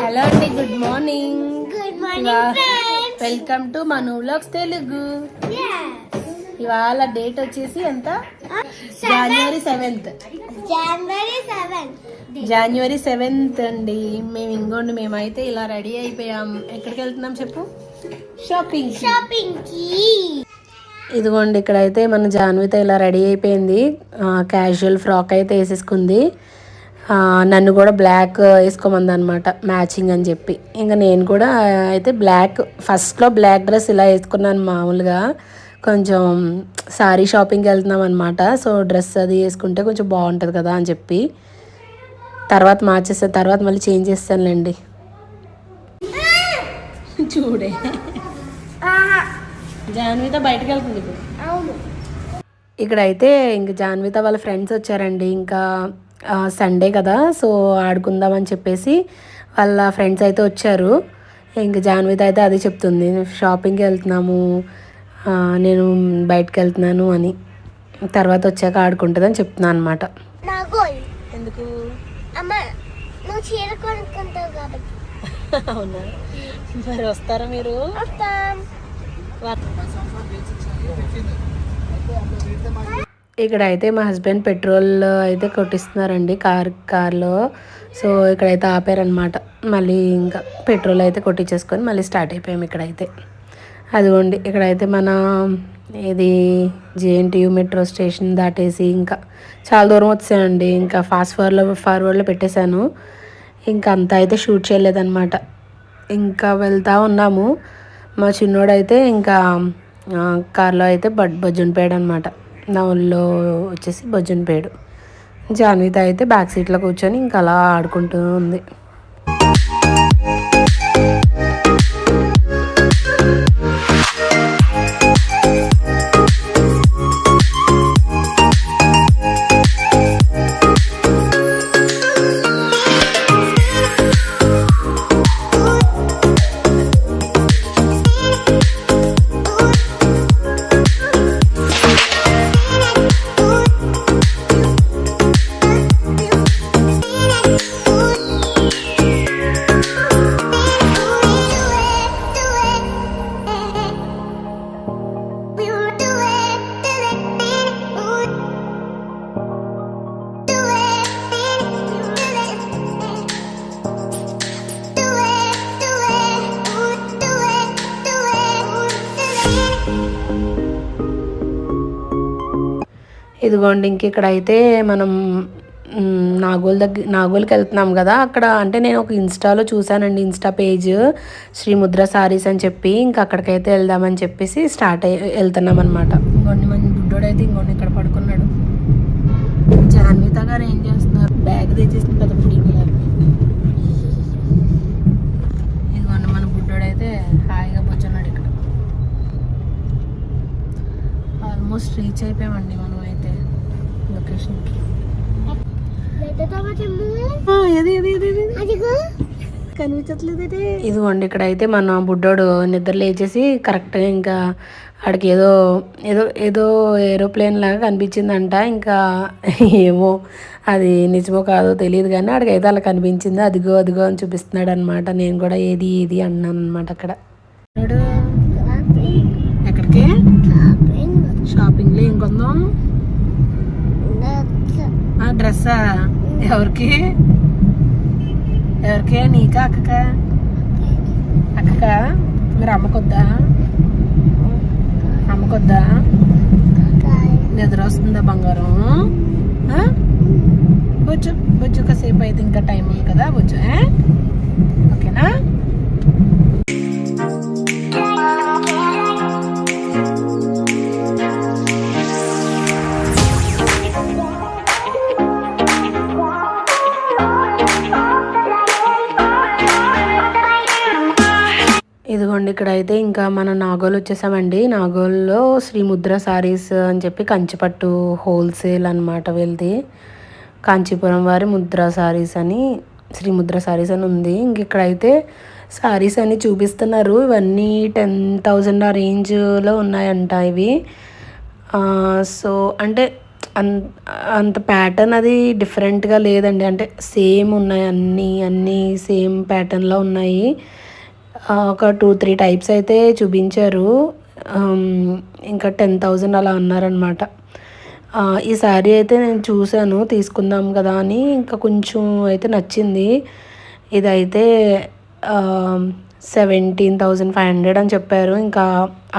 Hello అండి, good morning. Good morning. Welcome to Manu vlogs Telugu. ఇవాళ date వచ్చేసి ఎంత? జనవరి 7th. జనవరి 7th అండి. మేమైతే ఇలా రెడీ అయిపోయాం. ఎక్కడికి వెళ్తున్నాం చెప్పు? షాపింగ్ కి. ఇదిగోండి, ఇక్కడైతే మన జాన్విత ఇలా రెడీ అయిపోయింది. క్యాజువల్ ఫ్రాక్ అయితే వేసేసుకుంది. నన్ను కూడా బ్లాక్ వేసుకోమంది అనమాట, మ్యాచింగ్ అని చెప్పి. ఇంకా నేను కూడా అయితే ఫస్ట్లో బ్లాక్ డ్రెస్ ఇలా వేసుకున్నాను మామూలుగా. కొంచెం సారీ షాపింగ్కి వెళ్తున్నాం అనమాట. సో డ్రెస్ అది వేసుకుంటే కొంచెం బాగుంటుంది కదా అని చెప్పి తర్వాత మార్చేస్తాను, తర్వాత మళ్ళీ చేంజ్ చేస్తానులేండి. చూడే జాన్విత బయటకు వెళ్తుంది ఇప్పుడు. ఇక్కడైతే ఇంక జాన్విత వాళ్ళ ఫ్రెండ్స్ వచ్చారండి. ఇంకా సండే కదా, సో ఆడుకుందామని చెప్పేసి వాళ్ళ ఫ్రెండ్స్ అయితే వచ్చారు. ఇంక జాన్విత అయితే అది చెప్తుంది, షాపింగ్కి వెళ్తున్నాము, నేను బయటకు వెళ్తున్నాను అని. తర్వాత వచ్చాక ఆడుకుంటుందని చెప్తున్నాను అనమాట. ఎందుకు? అవునా, మరి వస్తారా మీరు? ఇక్కడ అయితే మా హస్బెండ్ పెట్రోల్ అయితే కొట్టిస్తున్నారండి కార్లో. సో ఇక్కడైతే ఆపారనమాట. మళ్ళీ ఇంకా పెట్రోల్ అయితే కొట్టించేసుకొని మళ్ళీ స్టార్ట్ అయిపోయాము. ఇక్కడైతే అదిగోండి, ఇక్కడైతే మన ఇది జేఎన్టీయూ మెట్రో స్టేషన్ దాటేసి ఇంకా చాలా దూరం వచ్చానండి. ఇంకా ఫార్వర్డ్లో పెట్టేశాను. ఇంకా అంతా అయితే షూట్ చేయలేదన్నమాట. ఇంకా వెళ్తూ ఉన్నాము. మా చిన్నోడైతే ఇంకా కార్లో అయితే బొజ్జునిపోయాడు అనమాట. నా ఊళ్ళో వచ్చేసి బొజ్జునిపోయాడు. జాన్విత అయితే బ్యాక్ సీట్లో కూర్చొని ఇంకా అలా ఆడుకుంటూ ఉంది. ఇదిగోండి, ఇంక ఇక్కడైతే మనం నాగోల్కి వెళ్తున్నాం కదా. అక్కడ అంటే నేను ఒక ఇన్స్టాలో చూసానండి, ఇన్స్టా పేజ్ శ్రీముద్ర సారీస్ అని చెప్పి. ఇంకా అక్కడికైతే వెళ్దామని చెప్పేసి వెళ్తున్నాం అనమాట. ఇంకొన్ని మంది బుడ్డోడైతే ఇంకొన్ని ఇక్కడ పడుకున్నాడు. జాన్విత గారు ఏం చేస్తున్నారు? బ్యాగ్ తెచ్చేసిన పెద్ద పుడింగ్. ఇదిగోండి, మన బుడ్డోడైతే హాయిగా కూర్చున్నాడు ఇక్కడ. ఆల్మోస్ట్ రీచ్ అయిపోయామండి మనం అయితే లొకేషన్కి. కనిపించట్లేదు. ఇదిగోండి, ఇక్కడైతే మన బుడ్డోడు నిద్ర లేచేసి కరెక్ట్గా ఇంకా ఆడికి ఏదో ఏదో ఏదో ఏరోప్లేన్ లాగా కనిపించిందంట. ఇంకా ఏమో అది నిజమో కాదో తెలియదు కానీ ఆడికైతే అలా కనిపించింది. అదిగో అదిగో అని చూపిస్తున్నాడు అనమాట. నేను కూడా ఏది ఏది అన్నాను అనమాట. అక్కడ ఎక్కడికి? షాపింగ్లో ఏం కొందాం? డ్రెస్సా? ఎవరికి? నీకా అక్కకా? మీరు అమ్మకొద్దా? నిద్ర వస్తుందా బంగారం? బొజ్జు కాసేపు అయితే ఇంకా టైం ఉంది కదా బొజ్జు. ఓకేనా? ఇదిగోండి, ఇక్కడైతే ఇంకా మన నాగోల్ వచ్చేసామండి. నాగోల్లో శ్రీముద్ర సారీస్ అని చెప్పి కంచిపట్టు హోల్సేల్ అనమాట వీళ్ళది. కాంచీపురం వారి ముద్ర సారీస్ అని, శ్రీముద్ర సారీస్ అని ఉంది. ఇంక ఇక్కడైతే సారీస్ అన్ని చూపిస్తున్నారు. ఇవన్నీ 10,000 ఆ రేంజ్లో ఉన్నాయంట ఇవి. సో అంటే అన్ అంత ప్యాటర్న్ అది డిఫరెంట్గా లేదండి. అంటే సేమ్ ఉన్నాయి, అన్నీ సేమ్ ప్యాటర్న్లో ఉన్నాయి. ఒక 2-3 టైప్స్ అయితే చూపించారు. ఇంకా 10,000 అలా అన్నారనమాట. ఈ శారీ అయితే నేను చూశాను, తీసుకుందాం కదా అని. ఇంకా కొంచెం అయితే నచ్చింది. ఇదైతే 17,500 అని చెప్పారు. ఇంకా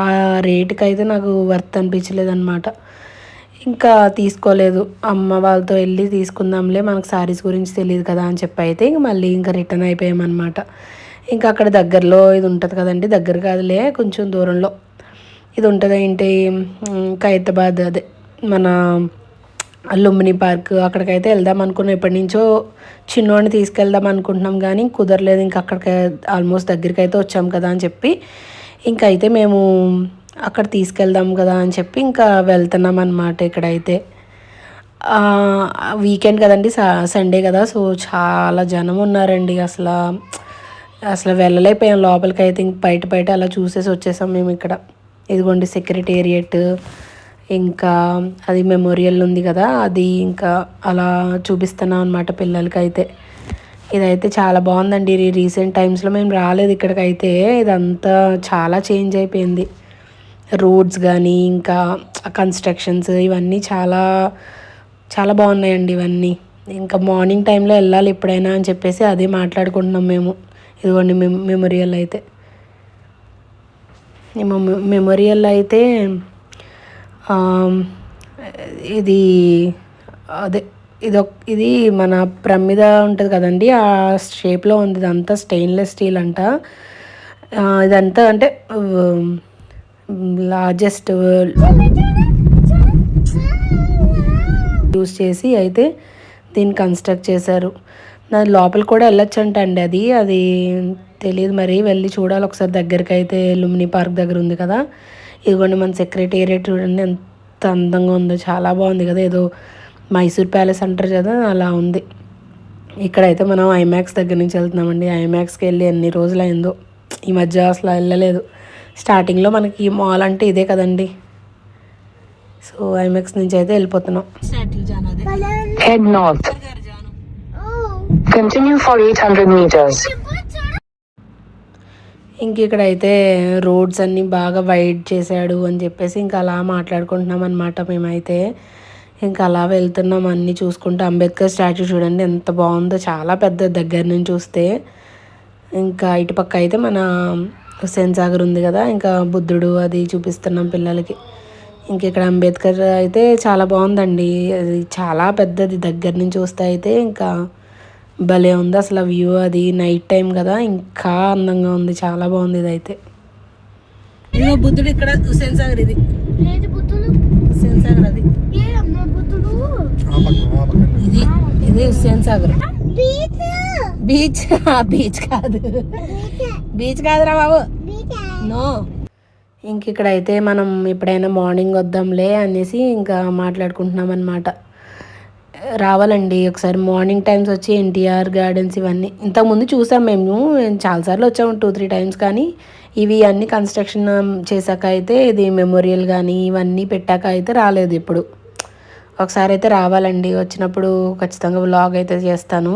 ఆ రేటుకి అయితే నాకు వర్త్ అనిపించలేదన్నమాట. ఇంకా తీసుకోలేదు. అమ్మ వాళ్ళతో వెళ్ళి తీసుకుందాంలే, మనకు శారీస్ గురించి తెలియదు కదా అని చెప్పి అయితే ఇంక మళ్ళీ ఇంకా రిటర్న్ అయిపోయామన్నమాట. ఇంకా అక్కడ దగ్గరలో ఇది ఉంటుంది కదండి, దగ్గర కాదులే కొంచెం దూరంలో ఇది ఉంటుంది. ఏంటి, ఖైరతాబాద్, అదే మన లుంబిని పార్క్, అక్కడికైతే వెళ్దాం అనుకున్నాం. ఎప్పటి నుంచో చిన్నోడిని తీసుకెళ్దాం అనుకుంటున్నాం కానీ కుదరలేదు. ఇంకా అక్కడికి ఆల్మోస్ట్ దగ్గరికి అయితే వచ్చాం కదా అని చెప్పి ఇంకైతే మేము అక్కడ తీసుకెళ్దాం కదా అని చెప్పి ఇంకా వెళ్తున్నాం అన్నమాట. ఇక్కడైతే వీకెండ్ కదండి, సండే కదా, సో చాలా జనం ఉన్నారండి. అసలు వెళ్ళలేకపోయాం లోపలికి అయితే. ఇంక బయట అలా చూసేసి వచ్చేసాం మేము. ఇక్కడ ఇదిగోండి సెక్రటేరియట్, ఇంకా అది మెమోరియల్ ఉంది కదా, అది ఇంకా అలా చూపిస్తున్నాం అనమాట పిల్లలకి అయితే. ఇదైతే చాలా బాగుందండి. రీసెంట్ టైమ్స్లో మేము రాలేదు ఇక్కడికైతే. ఇదంతా చాలా చేంజ్ అయిపోయింది. రోడ్స్ కానీ ఇంకా కన్స్ట్రక్షన్స్ ఇవన్నీ చాలా చాలా బాగున్నాయండి ఇవన్నీ. ఇంకా మార్నింగ్ టైంలో వెళ్ళాలి ఎప్పుడైనా అని చెప్పేసి అదే మాట్లాడుకుంటున్నాం మేము. ఇదిగోండి మెమోరియల్ అయితే. మెమోరియల్ అయితే ఇది అదే ఇది మన ప్రమిద ఉంటుంది కదండి, ఆ షేప్లో ఉంది. ఇదంతా స్టెయిన్లెస్ స్టీల్ అంట. ఇదంతా అంటే లార్జెస్ట్ యూస్ చేసి అయితే దీన్ని కన్స్ట్రక్ట్ చేశారు. దాని లోపల కూడా వెళ్ళొచ్చంట అండి. అది తెలియదు మరి, వెళ్ళి చూడాలి ఒకసారి దగ్గరికి అయితే. లుంబిని పార్క్ దగ్గర ఉంది కదా. ఇదిగోండి మన సెక్రటేరియట్ చూడండి ఎంత అందంగా ఉందో, చాలా బాగుంది కదా. ఏదో మైసూర్ ప్యాలెస్ అంటారు కదా, అలా ఉంది. ఇక్కడైతే మనం ఐమాక్స్ దగ్గర నుంచి వెళ్తున్నామండి. ఐమాక్స్కి వెళ్ళి ఎన్ని రోజులు అయిందో, ఈ మధ్య అసలు వెళ్ళలేదు. స్టార్టింగ్లో మనకి మాల్ అంటే ఇదే కదండి. సో ఐమాక్స్ నుంచి అయితే వెళ్ళిపోతున్నాం. Head north. Continue for 800 meters. ఇంక ఇక్కడైతే రోడ్స్ అన్నీ బాగా వైడ్ చేశాడు అని చెప్పేసి ఇంకా అలా మాట్లాడుకుంటున్నాం అనమాట మేమైతే. ఇంకా అలా వెళ్తున్నాం అన్నీ చూసుకుంటూ. అంబేద్కర్ స్టాచ్యూ చూడండి ఎంత బాగుందో, చాలా పెద్ద దగ్గర నుంచి చూస్తే. ఇంకా ఇటుపక్క అయితే మన హుస్సేన్ సాగర్ ఉంది కదా, ఇంకా బుద్ధుడు అది చూపిస్తున్నాం పిల్లలకి. ఇంక ఇక్కడ అంబేద్కర్ అయితే చాలా బాగుందండి. అది చాలా పెద్దది, దగ్గర నుంచి చూస్తే అయితే ఇంకా భలే ఉంది అసలు వ్యూ. అది నైట్ టైం కదా, ఇంకా అందంగా ఉంది, చాలా బాగుంది ఇదైతే. ఇదిగో బుద్ధుడు ఇక్కడ, హుస్సేన్ సాగర్ ఇది, హుస్సేన్ సాగర్ అది, ఇది హుస్సేన్ సాగర్. బీచ్ బీచ్ కాదురా బాబు, నో. ఇంక ఇక్కడైతే మనం ఎప్పుడైనా మార్నింగ్ వద్దాంలే అనేసి ఇంకా మాట్లాడుకుంటున్నాం అనమాట. రావాలండి ఒకసారి మార్నింగ్ టైమ్స్ వచ్చి ఎన్టీఆర్ గార్డెన్స్ ఇవన్నీ ఇంతకుముందు చూసాం మేము. చాలాసార్లు వచ్చాము, 2-3 టైమ్స్. కానీ ఇవి అన్నీ కన్స్ట్రక్షన్ చేశాక అయితే, ఇది మెమోరియల్ కానీ ఇవన్నీ పెట్టాక అయితే రాలేదు ఇప్పుడు. ఒకసారి అయితే రావాలండి, వచ్చినప్పుడు ఖచ్చితంగా వ్లాగ్ అయితే చేస్తాను.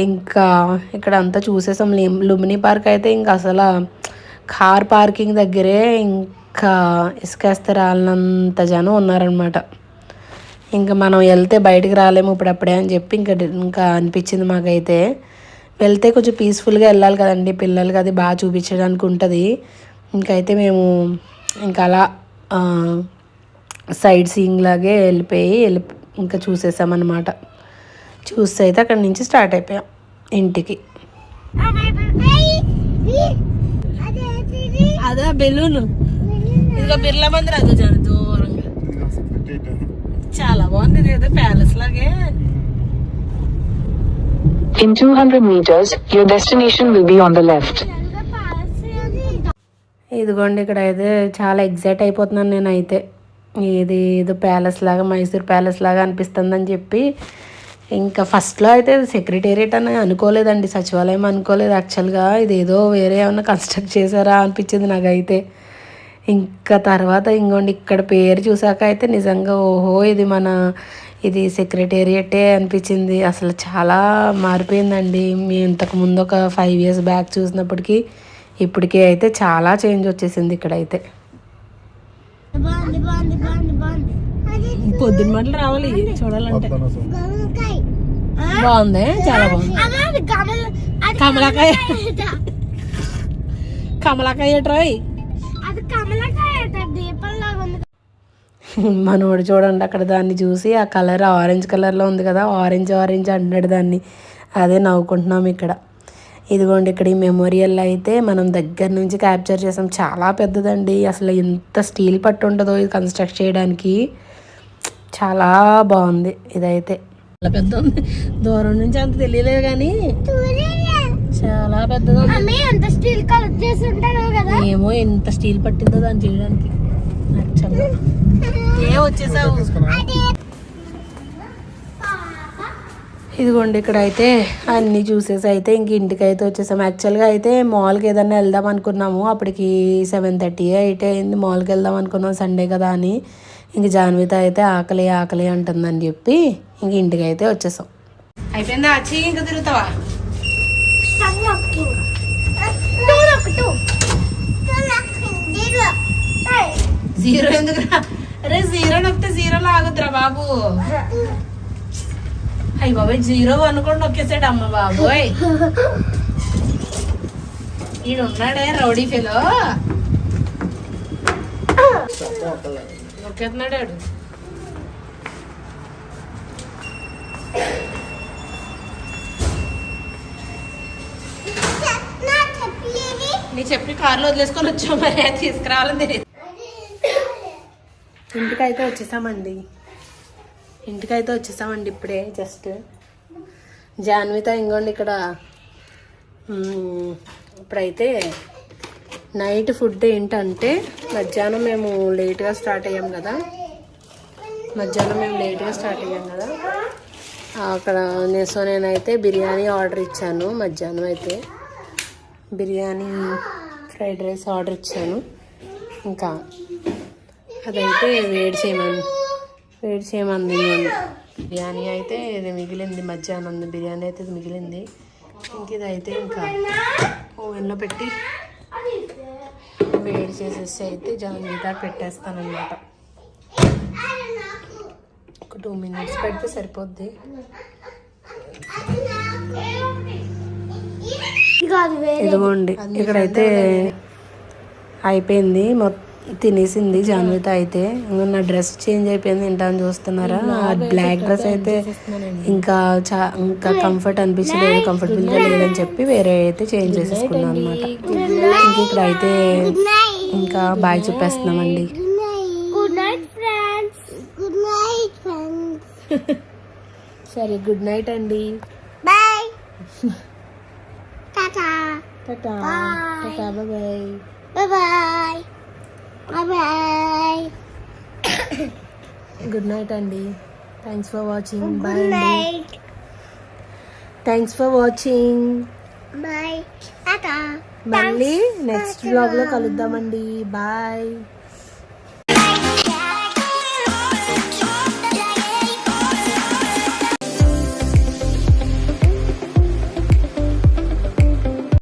ఇంకా ఇక్కడ అంతా చూసేసాం. లుంబిని పార్క్ అయితే ఇంకా అసలు కార్ పార్కింగ్ దగ్గరే ఇంకా ఇసుకేస్తే రాలినంత జనం ఉన్నారనమాట. ఇంకా మనం వెళ్తే బయటికి రాలేము ఇప్పుడప్పుడే అని చెప్పి ఇంకా అనిపించింది మాకైతే. వెళ్తే కొంచెం పీస్ఫుల్గా వెళ్ళాలి కదండి, పిల్లలకి అది బాగా చూపించడానికి ఉంటుంది. ఇంకైతే మేము ఇంకా అలా సైడ్ సీయింగ్ లాగే ఇంకా చూసేసామన్నమాట. చూస్తే అయితే అక్కడి నుంచి స్టార్ట్ అయిపోయాం ఇంటికి. అదే బెలూన్, ఇదిగో బిర్లా మందిర్, అదో దూరంగా చాలా బాగుంది. ఇది ఏదో ప్యాలెస్ లాగే. In 200 meters, your destination will be on the left. ఇదిగోండి ఇక్కడ అయితే చాలా ఎగ్జైట్ అయిపోతున్నాను నేనైతే. ఇది ఏదో ప్యాలెస్ లాగా, మైసూర్ ప్యాలెస్ లాగా అనిపిస్తుందని చెప్పి. ఇంకా ఫస్ట్లో అయితే సెక్రటేరియట్ అని అనుకోలేదండి, సచివాలయం అనుకోలేదు యాక్చువల్గా. ఇది ఏదో వేరే ఏమన్నా కన్స్ట్రక్ట్ చేశారా అనిపించింది నాకైతే. ఇంకా తర్వాత ఇంకోండి ఇక్కడ పేరు చూసాక అయితే నిజంగా ఓహో ఇది సెక్రటేరియటే అనిపించింది. అసలు చాలా మారిపోయిందండి. మేము ఇంతకుముందు ఒక 5 years బ్యాక్ చూసినప్పటికీ ఇప్పటికే అయితే చాలా చేంజ్ వచ్చేసింది ఇక్కడైతే. పొద్దున్న మటలు రావాలి చూడాలంటే. బాగుంది, చాలా బాగుంది. కమలాకాయ కమలాకాయ ట్రై మనోడు చూడండి అక్కడ దాన్ని చూసి ఆ కలర్ ఆరెంజ్ కలర్లో ఉంది కదా, ఆరెంజ్ అంటున్నాడు దాన్ని. అదే నవ్వుకుంటున్నాం ఇక్కడ. ఇదిగోండి ఇక్కడ ఈ మెమోరియల్ అయితే మనం దగ్గర నుంచి క్యాప్చర్ చేసాం. చాలా పెద్దదండి. అసలు ఎంత స్టీల్ పట్టు ఉంటుందో ఇది కన్స్ట్రక్ట్ చేయడానికి. చాలా బాగుంది ఇదైతే. చాలా పెద్ద ఉంది, దూరం నుంచి అంత తెలియలేదు కానీ చాలా పెద్దగా ఏమో ఎంత స్టీల్ పట్టిందో దాన్ని చేయడానికి. వచ్చేసావు. ఇదిగోండి ఇక్కడ అయితే అన్నీ చూసేసి అయితే ఇంక ఇంటికి అయితే వచ్చేసాము. యాక్చువల్గా అయితే మాల్కి ఏదన్నా వెళ్దాం అనుకున్నాము. అప్పటికి 7:30 8 అయింది. మాల్కి వెళ్దాం అనుకున్నాం సండే కదా అని. ఇంక జాన్విత అయితే ఆకలి అంటుందని చెప్పి ఇంక ఇంటికి అయితే వచ్చేసాం. అయిపోయిందా వచ్చి ఇంకా తిరుగుతావా? జీరో ఎందుకురా? అరే జీరో నొక్కితే జీరోలో ఆగుద్దురా బాబు. అయ్యి బాబాయ్ 0 అనుకోండి నొక్కేసాడు అమ్మ బాబోయ్. ఈడున్నాడే రౌడీ ఫెలో నొక్కేస్తున్నాడు. నీ చెప్పి కార్లో వదిలేసుకొని వచ్చావు, మరి తీసుకురావాలని తెలియదు. ఇంటికైతే వచ్చేసామండి ఇప్పుడే జస్ట్. జాన్విత ఇంకోండి ఇక్కడ. ఇప్పుడైతే నైట్ ఫుడ్ ఏంటంటే మధ్యాహ్నం మేము లేట్గా స్టార్ట్ అయ్యాం కదా. అక్కడ సో నేనైతే బిర్యానీ ఆర్డర్ ఇచ్చాను. మధ్యాహ్నం అయితే బిర్యానీ ఫ్రైడ్ రైస్ ఆర్డర్ ఇచ్చాను. ఇంకా అదైతే వేడి చేయమంది. బిర్యానీ అయితే ఇది మిగిలింది, మధ్యాహ్నం బిర్యానీ అయితే ఇది మిగిలింది. ఇంక ఇదైతే ఇంకా ఓవెన్లో పెట్టి వేడి చేసేసి అయితే జాగ్రత్తగా పెట్టేస్తానమాట. ఒక 2 minutes పెడితే సరిపోద్ది. ఇదిగోండి ఇక్కడైతే అయిపోయింది, మొత్తం తినేసింది జాన్విత అయితే. నా డ్రెస్ చేంజ్ అయిపోయింది ఏంటని చూస్తున్నారా. బ్లాక్ డ్రెస్ అయితే ఇంకా కంఫర్ట్ అనిపించలేదు, కంఫర్టబుల్గా లేదని చెప్పి వేరే అయితే చేంజ్ చేసేసుకున్నాను అనమాట. ఇంక ఇక్కడ అయితే ఇంకా బాయ్ చెప్పేస్తున్నామండి. సరే గుడ్ నైట్ అండి. Bye. Tata bye. Good night అండి. Thanks for watching. బాయ్ అండి. Thanks for watching. బాయ్. మళ్ళీ నెక్స్ట్ వ్లాగ్లో కలుద్దామండి. బాయ్.